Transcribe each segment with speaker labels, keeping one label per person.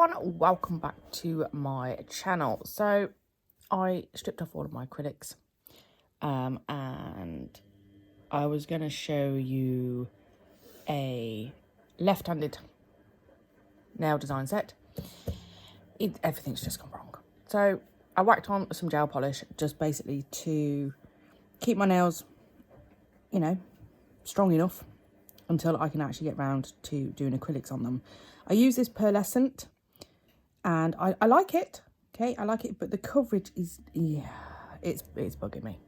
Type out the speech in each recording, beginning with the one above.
Speaker 1: everyone, welcome back to my channel. So I stripped off all of my acrylics and I was going to show you a left-handed nail design set. Everything's just gone wrong. So I whacked on some gel polish just basically to keep my nails, you know, strong enough until I can actually get round to doing acrylics on them. I use this pearlescent and I like it. Okay, I like it, but the coverage is, yeah, it's bugging me.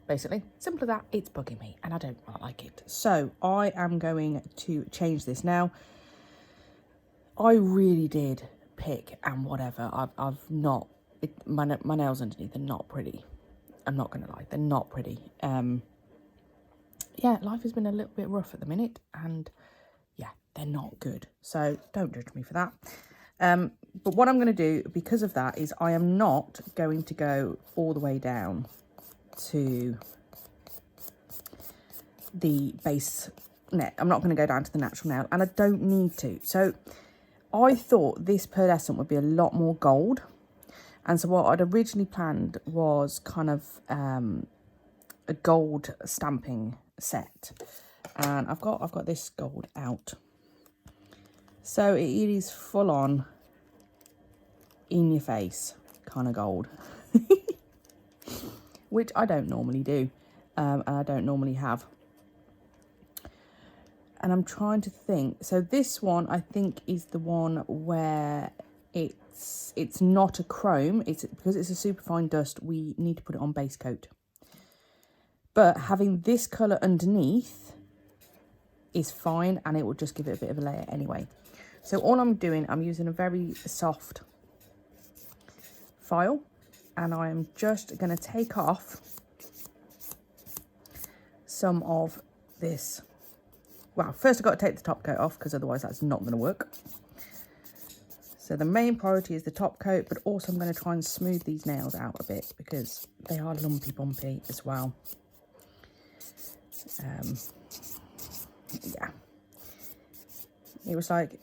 Speaker 1: Basically, simple as that, it's bugging me and I don't like it. So I am going to change this now. I really did pick and whatever. I've not, my nails underneath are not pretty. I'm not going to lie, they're not pretty. Yeah, life has been a little bit rough at the minute and yeah, they're not good. So don't judge me for that. But what I'm going to do because of that is I am not going to go all the way down to the base neck. I'm not going to go down to the natural nail and I don't need to. So I thought this pearlescent would be a lot more gold. And so what I'd originally planned was kind of a gold stamping set. And I've got this gold out. So it is full on in your face kind of gold. Which I don't normally do. And I don't normally have. And I'm trying to think. So this one I think is the one where it's not a chrome. It's because it's a superfine dust, we need to put it on base coat. But having this colour underneath is fine and it will just give it a bit of a layer anyway. So all I'm doing, I'm using a very soft file and I am just going to take off some of this. Well, first I've got to take the top coat off because otherwise that's not going to work. So the main priority is the top coat, but also I'm going to try and smooth these nails out a bit because they are lumpy bumpy as well. Yeah. It was like,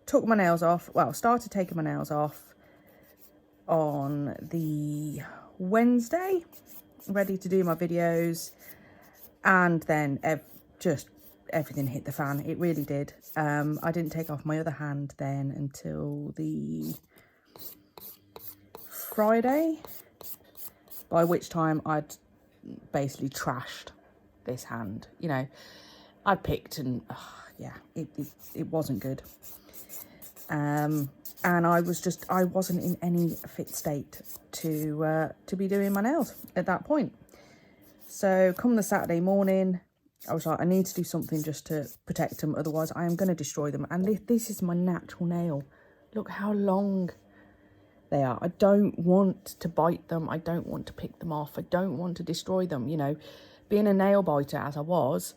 Speaker 1: took my nails off, well, started taking my nails off on the Wednesday, ready to do my videos, and then just everything hit the fan. It really did. I didn't take off my other hand then until the Friday, by which time I'd basically trashed this hand. You know, I picked and yeah, it wasn't good. And I wasn't in any fit state to be doing my nails at that point. So come the Saturday morning, I was like, I need to do something just to protect them, otherwise I am going to destroy them. And this is my natural nail. Look how long they are. I don't want to bite them. I don't want to pick them off. I don't want to destroy them. You know, being a nail biter as I was,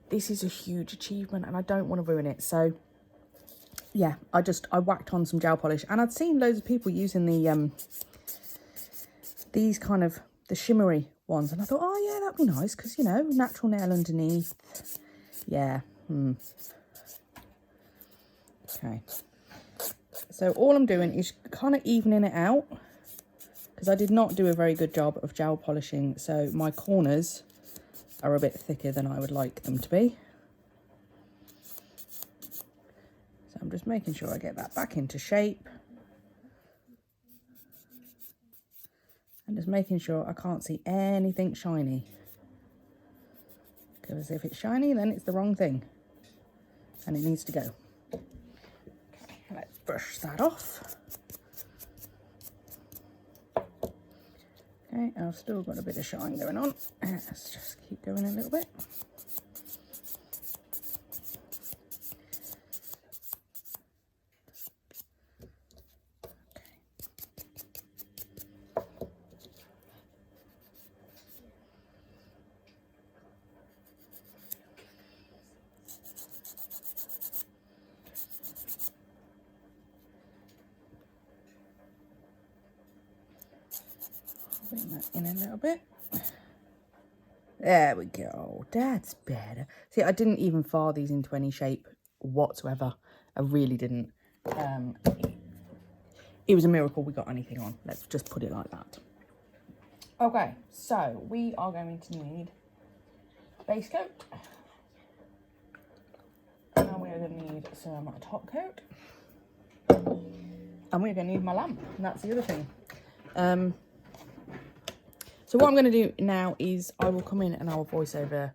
Speaker 1: this is a huge achievement and I don't want to ruin it. So yeah, I whacked on some gel polish and I'd seen loads of people using the these kind of the shimmery ones and I thought, oh yeah, that'd be nice because, you know, natural nail underneath. Yeah. Okay. So all I'm doing is kind of evening it out because I did not do a very good job of gel polishing, so my corners are a bit thicker than I would like them to be. So I'm just making sure I get that back into shape. And just making sure I can't see anything shiny. Because if it's shiny, then it's the wrong thing. And it needs to go. Okay, let's brush that off. Okay, I've still got a bit of shine going on. Let's just keep going a little bit. Bring that in a little bit. There we go. That's better. See, I didn't even file these into any shape whatsoever. I really didn't. it was a miracle we got anything on. Let's just put it like that. Okay, so we are going to need base coat. And we are going to need some top coat. And we're going to need my lamp. And that's the other thing. So what I'm going to do now is I will come in and I will voice over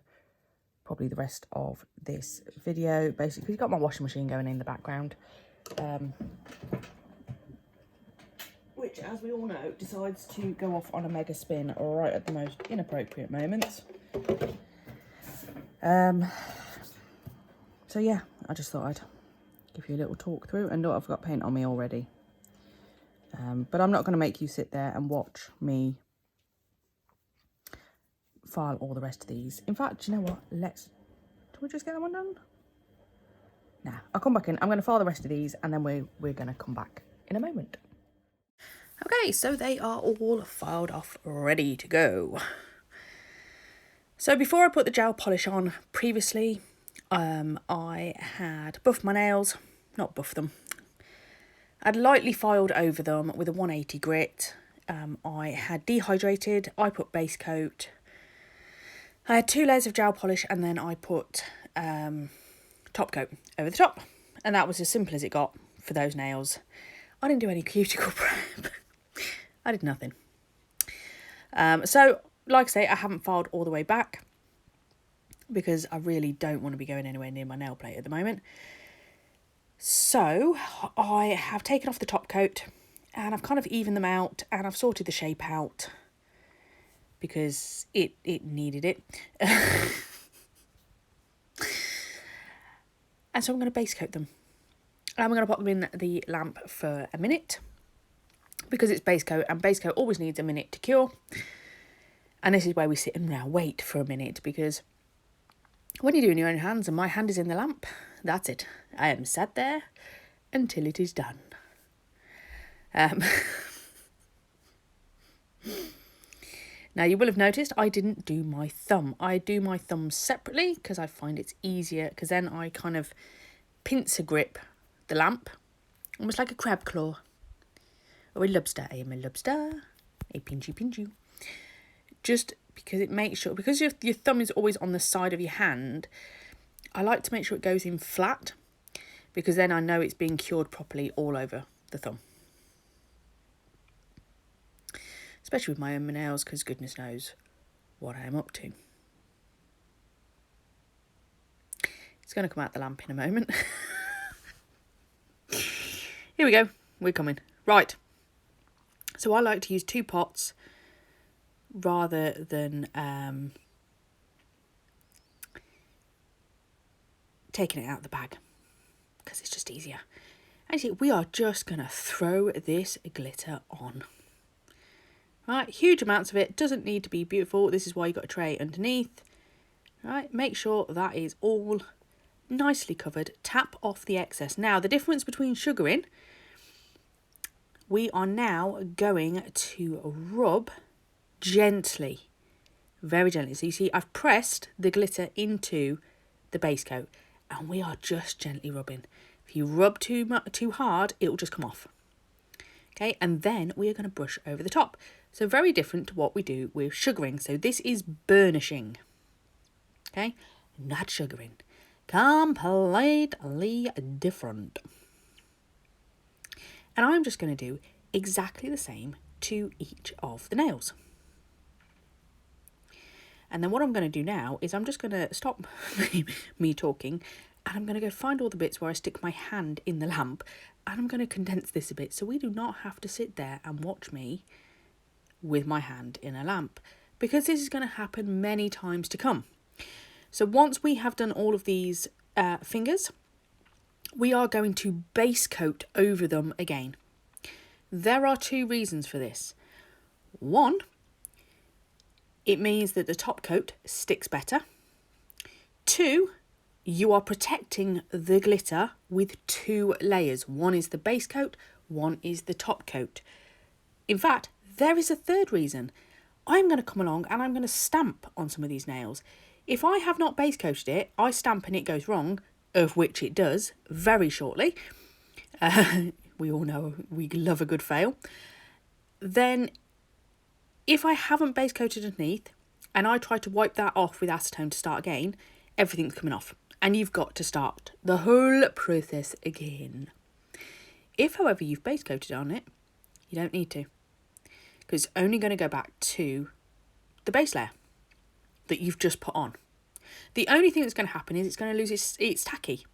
Speaker 1: probably the rest of this video. Basically, you've got my washing machine going in the background. Which, as we all know, decides to go off on a mega spin right at the most inappropriate moments. So yeah, I just thought I'd give you a little talk through. And look, I've got paint on me already. But I'm not going to make you sit there and watch me file all the rest of these. In fact, do you know what? Do we just get that one done? Nah, I'll come back in. I'm going to file the rest of these and then we're going to come back in a moment. Okay, so they are all filed off, ready to go. So before I put the gel polish on previously, I had buffed my nails, not buffed them. I'd lightly filed over them with a 180 grit. I had dehydrated, I put base coat. I had 2 layers of gel polish and then I put top coat over the top. And that was as simple as it got for those nails. I didn't do any cuticle prep. I did nothing. So, like I say, I haven't filed all the way back because I really don't want to be going anywhere near my nail plate at the moment. So, I have taken off the top coat and I've kind of evened them out and I've sorted the shape out because it needed it. And so I'm going to base coat them. I'm going to pop them in the lamp for a minute because it's base coat and base coat always needs a minute to cure. And this is where we sit and now wait for a minute because when you're doing your own hands and my hand is in the lamp, that's it. I am sat there until it is done. Now you will have noticed I didn't do my thumb. I do my thumb separately because I find it's easier because then I kind of pincer grip the lamp almost like a crab claw or a lobster. I am a lobster, a pinchy. Just because it makes sure, because your thumb is always on the side of your hand, I like to make sure it goes in flat because then I know it's being cured properly all over the thumb. Especially with my own nails because goodness knows what I am up to. It's going to come out the lamp in a moment. Here we go. We're coming. Right. So I like to use 2 pots rather than taking it out of the bag because it's just easier. Actually, we are just going to throw this glitter on. Right, huge amounts of it. Doesn't need to be beautiful. This is why you've got a tray underneath. Right, make sure that is all nicely covered. Tap off the excess. Now, the difference between sugaring, we are now going to rub gently, very gently. So you see, I've pressed the glitter into the base coat and we are just gently rubbing. If you rub too hard, it will just come off. Okay, and then we are going to brush over the top. So very different to what we do with sugaring. So this is burnishing. Okay, not sugaring. Completely different. And I'm just going to do exactly the same to each of the nails. And then what I'm going to do now is I'm just going to stop me talking and I'm going to go find all the bits where I stick my hand in the lamp and I'm going to condense this a bit so we do not have to sit there and watch me with my hand in a lamp because this is going to happen many times to come. So once we have done all of these fingers, we are going to base coat over them again. There are 2 reasons for this. One, it means that the top coat sticks better. 2, you are protecting the glitter with 2 layers. One is the base coat, one is the top coat. In fact, there is a 3rd reason. I'm going to come along and I'm going to stamp on some of these nails. If I have not base coated it, I stamp and it goes wrong, of which it does very shortly. we all know we love a good fail, then if I haven't base coated underneath and I try to wipe that off with acetone to start again, everything's coming off and you've got to start the whole process again. If, however, you've base coated on it, you don't need to, because it's only going to go back to the base layer that you've just put on. The only thing that's going to happen is it's going to lose its tacky.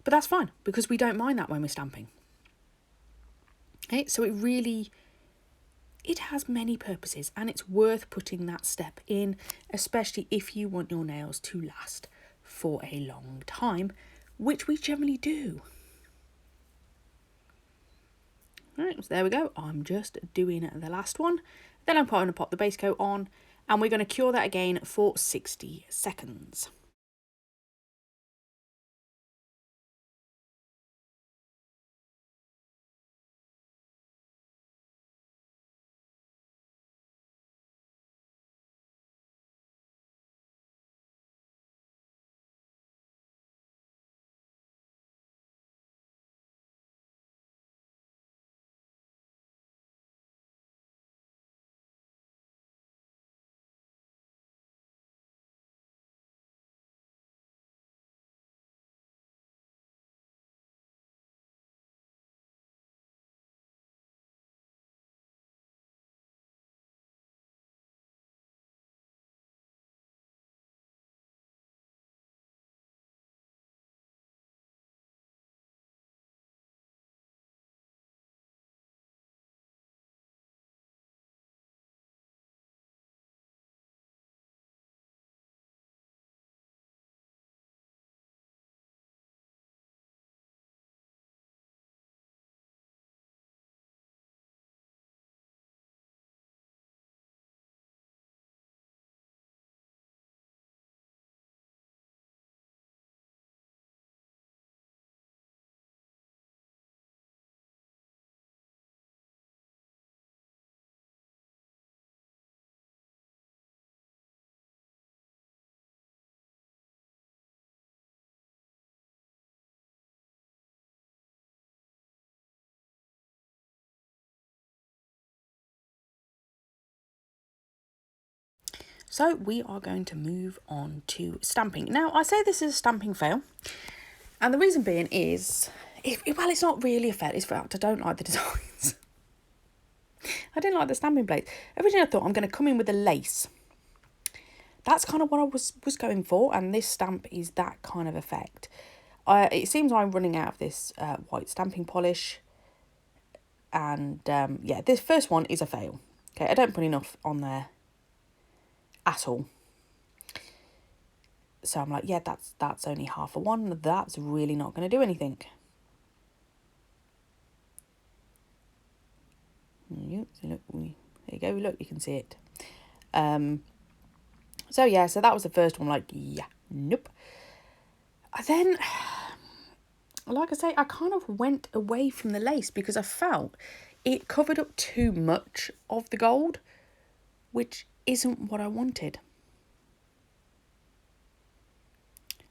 Speaker 1: But that's fine, because we don't mind that when we're stamping. Okay, so it has many purposes, and it's worth putting that step in, especially if you want your nails to last for a long time, which we generally do. Right, so there we go. I'm just doing the last one. Then I'm going to pop the base coat on, and we're going to cure that again for 60 seconds. So we are going to move on to stamping. Now, I say this is a stamping fail, and the reason being is, well, it's not really a fail, it's fact I don't like the designs. I didn't like the stamping blades. Originally I thought I'm going to come in with a lace. That's kind of what I was going for, and this stamp is that kind of effect. It seems I'm running out of this white stamping polish, and yeah, this first one is a fail. Okay, I don't put enough on there at all. So I'm like, yeah, that's only half a one. That's really not going to do anything. Look, there you go. Look, you can see it. So yeah, so that was the first one. Like, yeah, nope. Then, like I say, I kind of went away from the lace because I felt it covered up too much of the gold, which isn't what I wanted.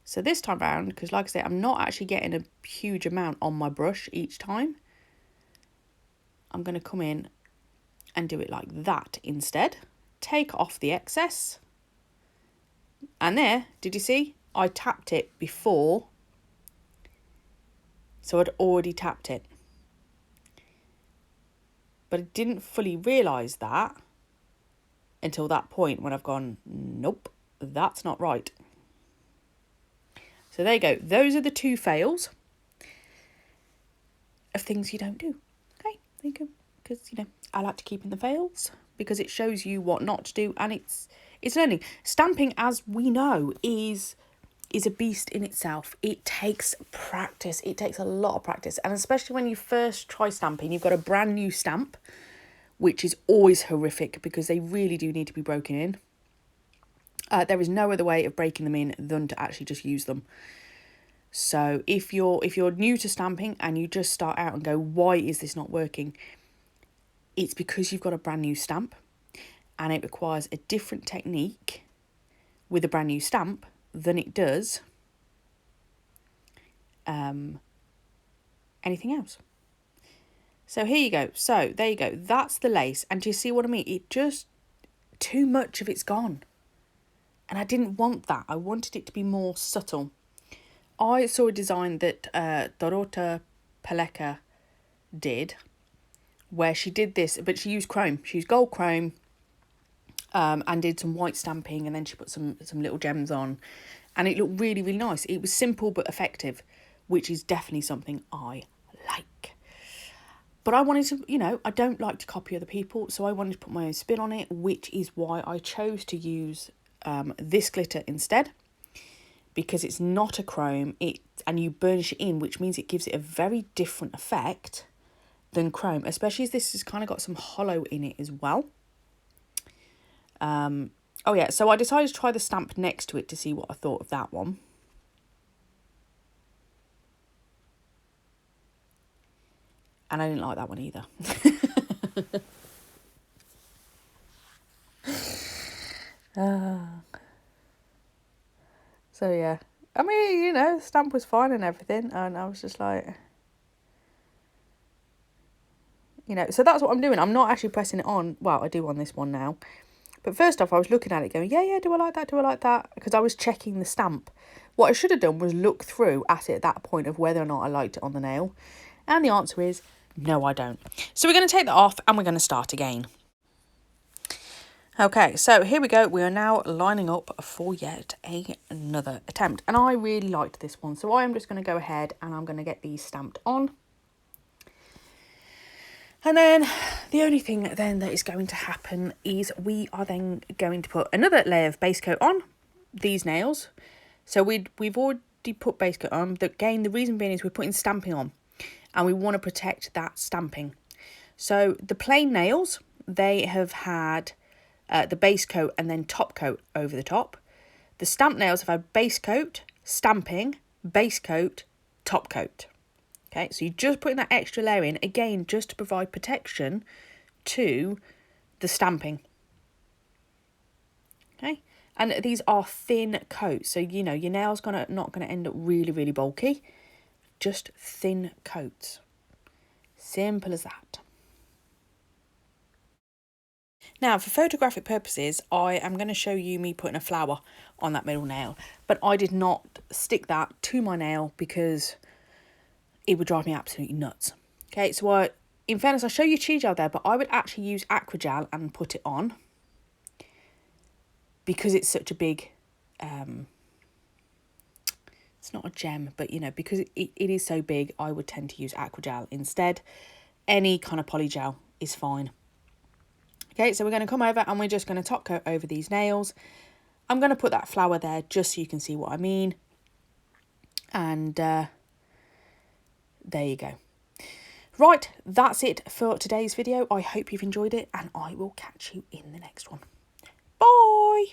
Speaker 1: So this time around, because like I say, I'm not actually getting a huge amount on my brush each time, I'm going to come in and do it like that instead. Take off the excess. And there, did you see? I tapped it before. So I'd already tapped it. But I didn't fully realise that until that point when I've gone, nope, that's not right. So there you go. Those are the two fails of things you don't do. Okay, there you go. Because, you know, I like to keep in the fails because it shows you what not to do, and it's learning. Stamping, as we know, is a beast in itself. It takes practice. It takes a lot of practice. And especially when you first try stamping, you've got a brand new stamp, which is always horrific because they really do need to be broken in. There is no other way of breaking them in than to actually just use them. So if you're new to stamping and you just start out and go, why is this not working? It's because you've got a brand new stamp and it requires a different technique with a brand new stamp than it does anything else. So here you go. So there you go. That's the lace. And do you see what I mean? It just, too much of it's gone. And I didn't want that. I wanted it to be more subtle. I saw a design that Dorota Paleka did, where she did this, but she used chrome. She used gold chrome, and did some white stamping, and then she put some little gems on, and it looked really, really nice. It was simple but effective, which is definitely something I like. But I wanted to, you know, I don't like to copy other people, so I wanted to put my own spin on it, which is why I chose to use this glitter instead, because it's not a chrome, and you burnish it in, which means it gives it a very different effect than chrome, especially as this has kind of got some hollow in it as well. Oh yeah, so I decided to try the stamp next to it to see what I thought of that one. And I didn't like that one either. So yeah, I mean, you know, the stamp was fine and everything, and I was just like, you know, so that's what I'm doing. I'm not actually pressing it on. Well, I do on this one now. But first off, I was looking at it going, yeah, do I like that? Do I like that? Because I was checking the stamp. What I should have done was look through at it at that point of whether or not I liked it on the nail. And the answer is, no, I don't. So we're going to take that off and we're going to start again. Okay, so here we go. We are now lining up for yet another attempt. And I really liked this one. So I am just going to go ahead and I'm going to get these stamped on. And then the only thing then that is going to happen is we are then going to put another layer of base coat on these nails. So we've already put base coat on. Again, the reason being is we're putting stamping on and we want to protect that stamping. So the plain nails, they have had the base coat and then top coat over the top. The stamp nails have had base coat, stamping, base coat, top coat. Okay, so you're just putting that extra layer in, again, just to provide protection to the stamping. Okay, and these are thin coats, so, you know, your nail's not going to end up really, really bulky. Just thin coats. Simple as that. Now, for photographic purposes, I am going to show you me putting a flower on that middle nail. But I did not stick that to my nail because it would drive me absolutely nuts. Okay, so in fairness, I'll show you cheese gel there, but I would actually use aqua gel and put it on because it's such a big, it's not a gem, but, you know, because it is so big, I would tend to use aqua gel instead. Any kind of poly gel is fine. Okay, so we're going to come over and we're just going to top coat over these nails. I'm going to put that flower there just so you can see what I mean. And there you go. Right, that's it for today's video. I hope you've enjoyed it and I will catch you in the next one. Bye!